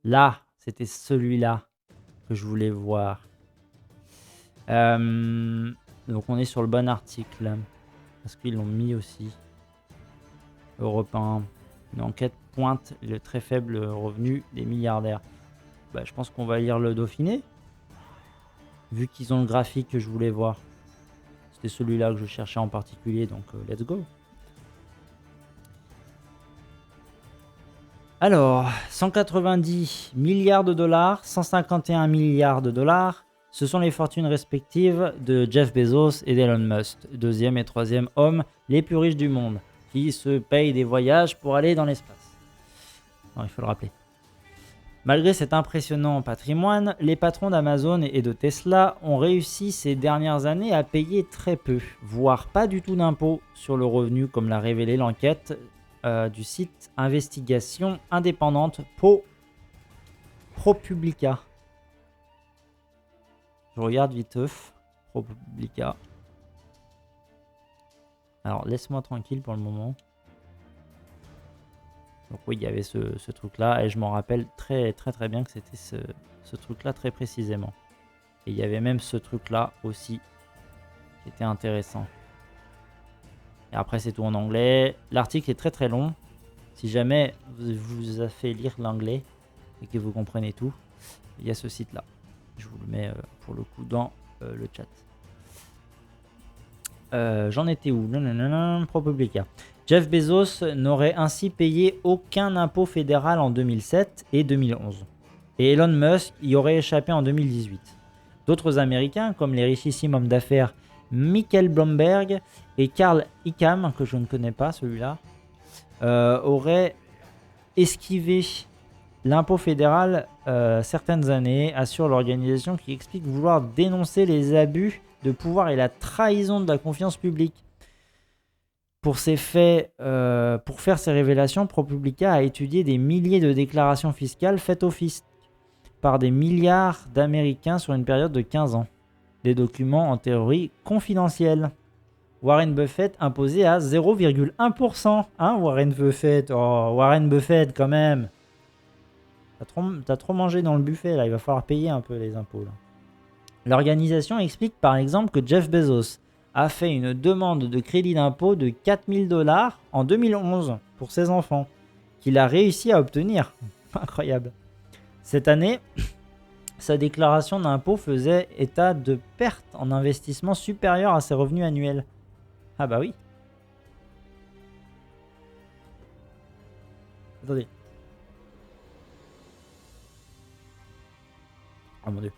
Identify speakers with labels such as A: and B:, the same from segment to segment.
A: Là, c'était celui-là que je voulais voir. Donc on est sur le bon article. Parce qu'ils l'ont mis aussi. Europe 1. Une enquête pointe le très faible revenu des milliardaires. Bah, je pense qu'on va lire le Dauphiné. Vu qu'ils ont le graphique que je voulais voir. C'était celui-là que je cherchais en particulier, donc let's go. Alors, 190 milliards de dollars, 151 milliards de dollars, ce sont les fortunes respectives de Jeff Bezos et d'Elon Musk, deuxième et troisième hommes les plus riches du monde, qui se payent des voyages pour aller dans l'espace. Non, il faut le rappeler. Malgré cet impressionnant patrimoine, les patrons d'Amazon et de Tesla ont réussi ces dernières années à payer très peu, voire pas du tout d'impôts sur le revenu, comme l'a révélé l'enquête du site investigation indépendante ProPublica. Je regarde vite ProPublica. Alors laisse-moi tranquille pour le moment. Donc oui, il y avait ce truc-là, et je m'en rappelle très bien que c'était ce truc-là très précisément. Et il y avait même ce truc-là aussi, qui était intéressant. Et après, c'est tout en anglais. L'article est très long. Si jamais vous a fait lire l'anglais et que vous comprenez tout, il y a ce site-là. Je vous le mets pour le coup dans le chat. J'en étais où? ProPublica. Jeff Bezos n'aurait ainsi payé aucun impôt fédéral en 2007 et 2011. Et Elon Musk y aurait échappé en 2018. D'autres Américains, comme les richissimes hommes d'affaires Michael Bloomberg et Carl Icahn, que je ne connais pas celui-là, auraient esquivé l'impôt fédéral certaines années, assure l'organisation qui explique vouloir dénoncer les abus de pouvoir et la trahison de la confiance publique. Pour ces faits, pour faire ces révélations, ProPublica a étudié des milliers de déclarations fiscales faites au fisc par des milliards d'Américains sur une période de 15 ans. Des documents en théorie confidentiels. Warren Buffett imposé à 0,1%. Hein, Warren Buffett? Oh, Warren Buffett quand même. T'as trop mangé dans le buffet là, il va falloir payer un peu les impôts là. L'organisation explique par exemple que Jeff Bezos a fait une demande de crédit d'impôt de 4000 $ en 2011 pour ses enfants, qu'il a réussi à obtenir. Incroyable. Cette année, sa déclaration d'impôt faisait état de pertes en investissement supérieures à ses revenus annuels. Ah bah oui. Attendez. Oh mon dieu.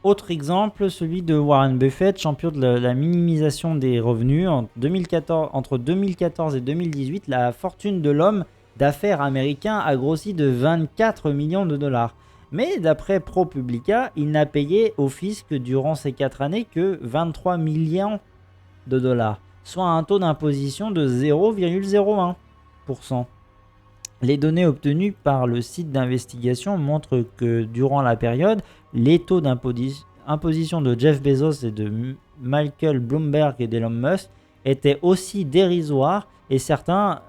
A: Autre exemple, celui de Warren Buffett, champion de la minimisation des revenus. Entre 2014 et 2018, la fortune de l'homme d'affaires américain a grossi de 24 millions de dollars. Mais d'après ProPublica, il n'a payé au fisc durant ces 4 années que 23 millions de dollars, soit un taux d'imposition de 0,01%. Les données obtenues par le site d'investigation montrent que durant la période, les taux d'imposition de Jeff Bezos et de Michael Bloomberg et d'Elon Musk étaient aussi dérisoires et certains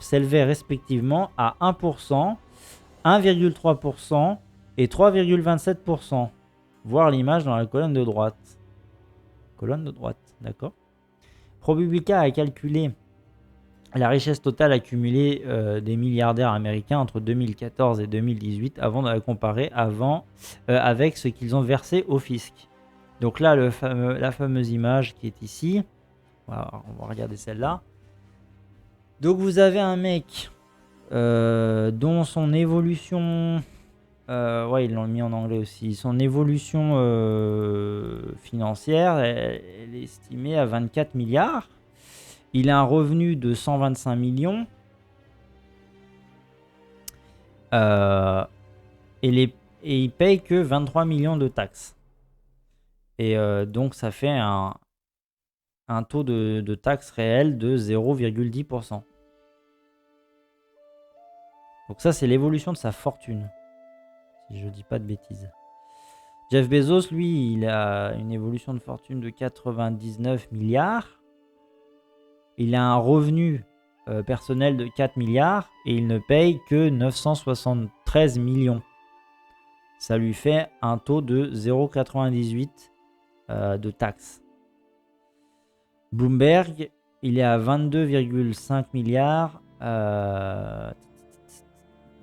A: s'élevaient respectivement à 1%, 1,3% et 3,27%. Voir l'image dans la colonne de droite. Colonne de droite, d'accord. ProPublica a calculé la richesse totale accumulée des milliardaires américains entre 2014 et 2018 avant de la comparer avec ce qu'ils ont versé au fisc. Donc là, la fameuse image qui est ici, voilà, on va regarder celle-là. Donc vous avez un mec dont son évolution, ouais ils l'ont mis en anglais aussi, son évolution financière elle est estimée à 24 milliards. Il a un revenu de 125 millions. Et il paye que 23 millions de taxes. Et donc ça fait un taux de taxe réel de 0,10%. Donc ça c'est l'évolution de sa fortune. Si je dis pas de bêtises. Jeff Bezos, lui, il a une évolution de fortune de 99 milliards. Il a un revenu personnel de 4 milliards et il ne paye que 973 millions. Ça lui fait un taux de 0,98 de taxes. Bloomberg, il est à 22,5 milliards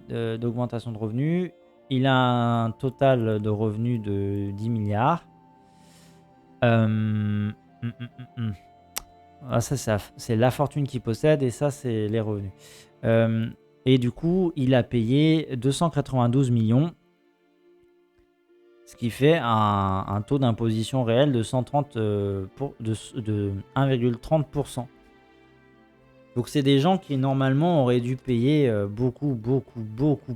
A: d'augmentation de revenus. Il a un total de revenus de 10 milliards. Ça, c'est la fortune qu'il possède et ça, c'est les revenus. Et du coup, il a payé 292 millions, ce qui fait un taux d'imposition réel de 1,30%. Donc, c'est des gens qui, normalement, auraient dû payer beaucoup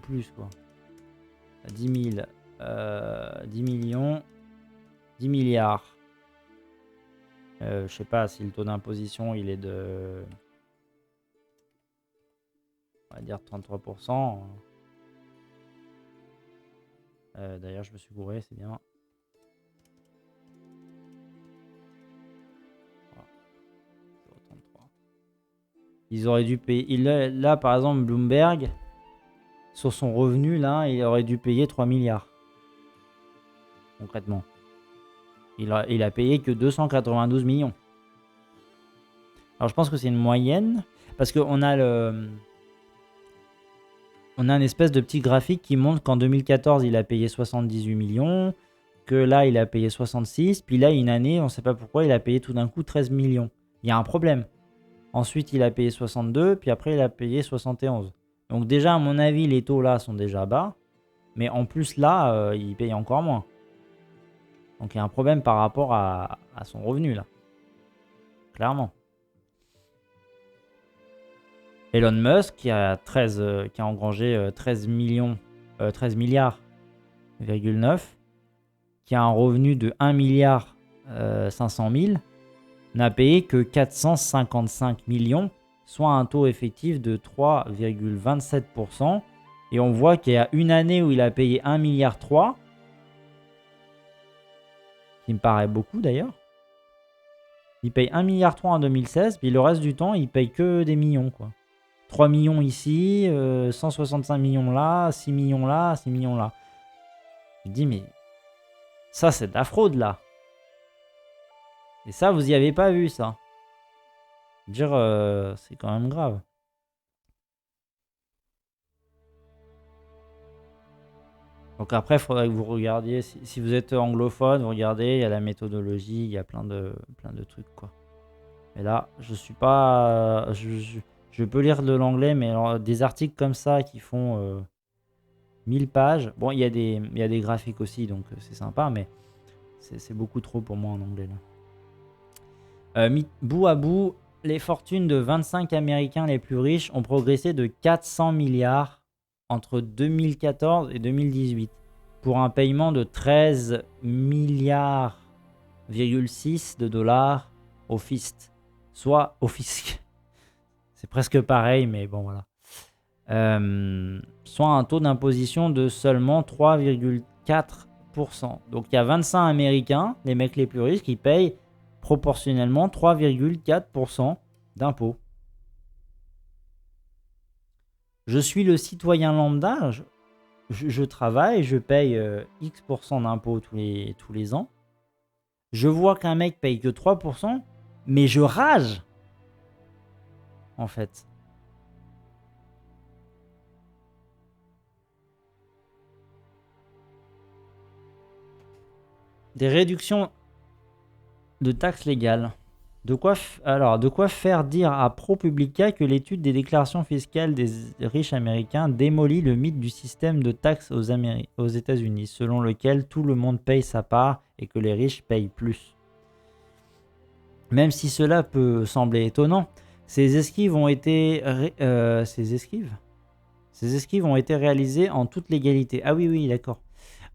A: plus, quoi. 10 000, 10 millions, 10 milliards. Je sais pas si le taux d'imposition il est de, on va dire 33%. D'ailleurs, je me suis gouré, c'est bien. Voilà. 0,33. Ils auraient dû payer. Là, par exemple, Bloomberg, sur son revenu, là, il aurait dû payer 3 milliards. Concrètement. Il a payé que 292 millions. Alors, je pense que c'est une moyenne. Parce qu'on a on a une espèce de petit graphique qui montre qu'en 2014, il a payé 78 millions. Que là, il a payé 66. Puis là, une année, on ne sait pas pourquoi, il a payé tout d'un coup 13 millions. Il y a un problème. Ensuite, il a payé 62. Puis après, il a payé 71. Donc déjà, à mon avis, les taux là sont déjà bas. Mais en plus, là, il paye encore moins. Donc il y a un problème par rapport à son revenu là. Clairement. Elon Musk qui a engrangé 13 milliards, qui a un revenu de 1 milliard 500 000, n'a payé que 455 millions, soit un taux effectif de 3,27%. Et on voit qu'il y a une année où il a payé 1 milliard 3, qui me paraît beaucoup d'ailleurs. Il paye 1 milliard 3 en 2016, puis le reste du temps, il paye que des millions, quoi. 3 millions ici, 165 millions là, 6 millions là, 6 millions là. Je me dis, mais ça, c'est de la fraude, là. Et ça, vous y avez pas vu, ça. Dire, c'est quand même grave. Donc après, il faudrait que vous regardiez, si vous êtes anglophone, vous regardez, il y a la méthodologie, il y a plein de trucs, quoi. Mais là, je suis pas... Je peux lire de l'anglais, mais alors, des articles comme ça qui font 1000 pages. Bon, il y a des graphiques aussi, donc c'est sympa, mais c'est beaucoup trop pour moi en anglais, là. Bout à bout, les fortunes de 25 Américains les plus riches ont progressé de 400 milliards entre 2014 et 2018 pour un paiement de 13 milliards de dollars au fisc. Soit au fisc. C'est presque pareil, mais bon, voilà. Soit un taux d'imposition de seulement 3,4%. Donc il y a 25 Américains, les mecs les plus riches, qui payent proportionnellement 3,4% d'impôts. Je suis le citoyen lambda, je travaille, je paye X% d'impôts tous les ans. Je vois qu'un mec paye que 3%, mais je rage, en fait. Des réductions de taxes légales. De quoi faire dire à ProPublica que l'étude des déclarations fiscales des riches américains démolit le mythe du système de taxes aux États-Unis, selon lequel tout le monde paye sa part et que les riches payent plus. Même si cela peut sembler étonnant, ces esquives ont été réalisées en toute légalité. Ah oui, d'accord.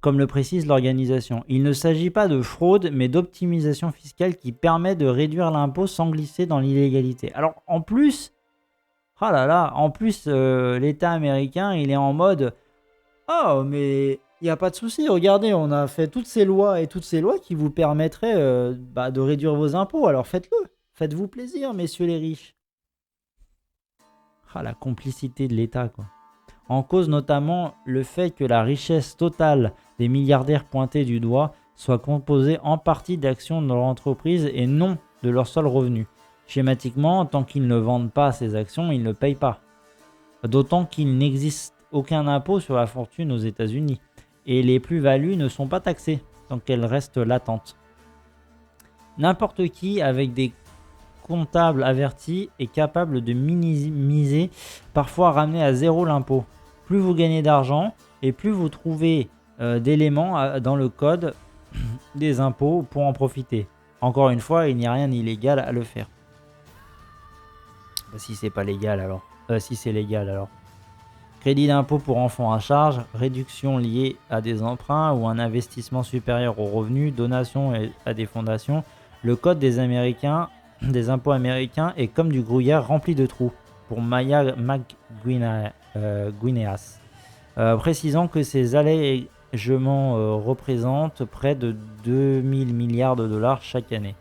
A: Comme le précise l'organisation. Il ne s'agit pas de fraude, mais d'optimisation fiscale qui permet de réduire l'impôt sans glisser dans l'illégalité. Alors, en plus, l'État américain, il est en mode « Oh, mais il n'y a pas de souci, regardez, on a fait toutes ces lois qui vous permettraient de réduire vos impôts, alors faites-le. Faites-vous plaisir, messieurs les riches. » Ah, la complicité de l'État, quoi. En cause notamment le fait que la richesse totale des milliardaires pointés du doigt soit composée en partie d'actions de leur entreprise et non de leur seul revenu. Schématiquement, tant qu'ils ne vendent pas ces actions, ils ne payent pas. D'autant qu'il n'existe aucun impôt sur la fortune aux États-Unis et les plus-values ne sont pas taxées tant qu'elles restent latentes. N'importe qui avec des comptables avertis est capable de minimiser, parfois ramener à zéro l'impôt. Plus vous gagnez d'argent et plus vous trouvez d'éléments dans le code des impôts pour en profiter. Encore une fois, il n'y a rien d'illégal à le faire. Si c'est pas légal alors. Si c'est légal alors. Crédit d'impôt pour enfants à charge, réduction liée à des emprunts ou un investissement supérieur aux revenus, donation à des fondations. Le code des impôts américains est comme du gruyère rempli de trous, pour Maya McGuineas, précisant que ces allégements représentent près de 2000 milliards de dollars chaque année.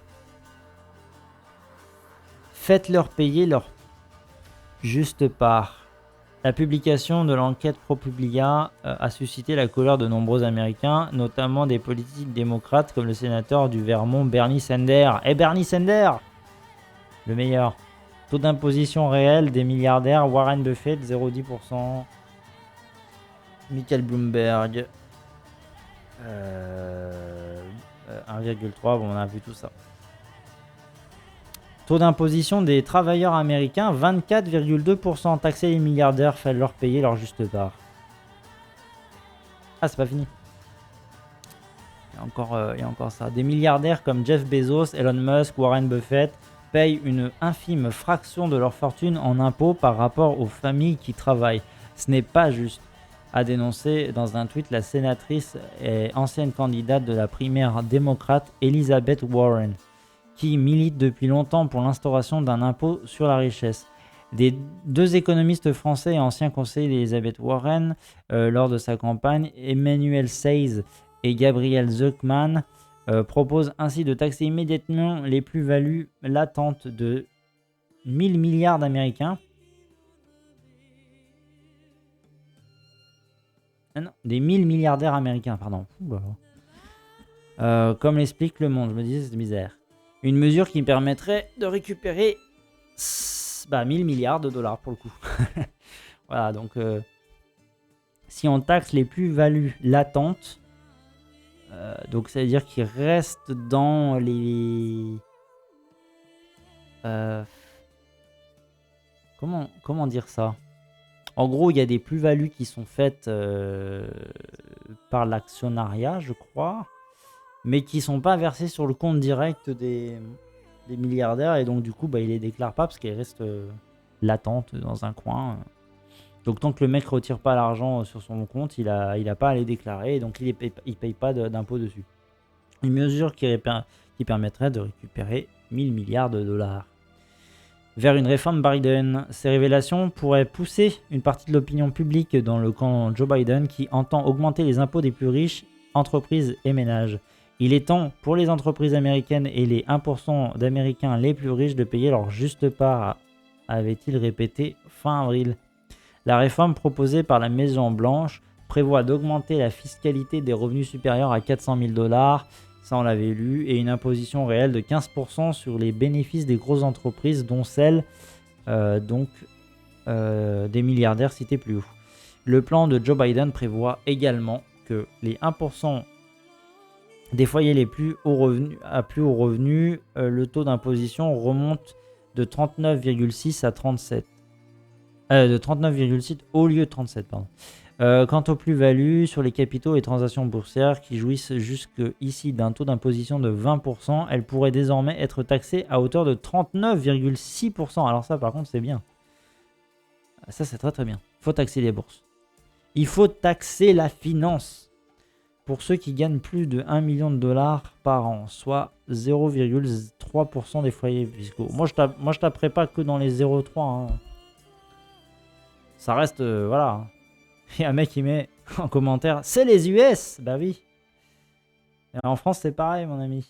A: Faites-leur payer leur juste part. La publication de l'enquête ProPublica a suscité la colère de nombreux Américains, notamment des politiques démocrates comme le sénateur du Vermont Bernie Sanders. Bernie Sanders, le meilleur. Taux d'imposition réel des milliardaires, Warren Buffett 0,10%. Michael Bloomberg 1,3%. Bon, on a vu tout ça. Taux d'imposition des travailleurs américains, 24,2%. Taxer les milliardaires, faites leur payer leur juste part. Ah, c'est pas fini. Il y a encore ça. Des milliardaires comme Jeff Bezos, Elon Musk, Warren Buffett payent une infime fraction de leur fortune en impôts par rapport aux familles qui travaillent. Ce n'est pas juste, a dénoncé dans un tweet la sénatrice et ancienne candidate de la primaire démocrate Elizabeth Warren, qui milite depuis longtemps pour l'instauration d'un impôt sur la richesse. Des deux économistes français et anciens conseillers d'Elizabeth Warren lors de sa campagne, Emmanuel Saez et Gabriel Zucman, proposent ainsi de taxer immédiatement les plus-values latentes de 1000 milliards d'Américains. Ah non, des 1000 milliardaires américains, pardon. Comme l'explique Le Monde, je me disais c'est bizarre. Une mesure qui permettrait de récupérer 1000 milliards de dollars pour le coup. Voilà, donc si on taxe les plus-values latentes, donc ça veut dire qu'ils restent dans les... comment dire ça? En gros, il y a des plus-values qui sont faites par l'actionnariat, je crois, mais qui ne sont pas versées sur le compte direct des milliardaires, et donc du coup, ils les déclarent pas parce qu'elles restent latentes dans un coin. Donc tant que le mec retire pas l'argent sur son compte, il a pas à les déclarer, et donc il paye pas d'impôt dessus. Une mesure qui permettrait de récupérer 1000 milliards de dollars. Vers une réforme Biden, ces révélations pourraient pousser une partie de l'opinion publique dans le camp Joe Biden qui entend augmenter les impôts des plus riches, entreprises et ménages. Il est temps pour les entreprises américaines et les 1% d'Américains les plus riches de payer leur juste part, avait-il répété fin avril. La réforme proposée par la Maison-Blanche prévoit d'augmenter la fiscalité des revenus supérieurs à 400 000 $, ça on l'avait lu, et une imposition réelle de 15% sur les bénéfices des grosses entreprises, dont celles des milliardaires cités plus haut. Le plan de Joe Biden prévoit également que les 1% des foyers les plus haut revenus, le taux d'imposition remonte de 39,6 à 37. De 39,6 au lieu de 37, pardon. Quant aux plus-values sur les capitaux et transactions boursières qui jouissent jusqu'ici d'un taux d'imposition de 20%, elles pourraient désormais être taxées à hauteur de 39,6%. Alors ça, par contre, c'est bien. Ça, c'est très très bien. Il faut taxer les bourses. Il faut taxer la finance. Pour ceux qui gagnent plus de 1 million de dollars par an, soit 0,3% des foyers fiscaux. Moi, je taperai pas que dans les 0,3. Hein. Ça reste, voilà. Il y a un mec qui met en commentaire, c'est les US. Bah oui. Et en France, c'est pareil, mon ami.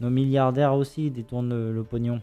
A: Nos milliardaires aussi détournent le pognon.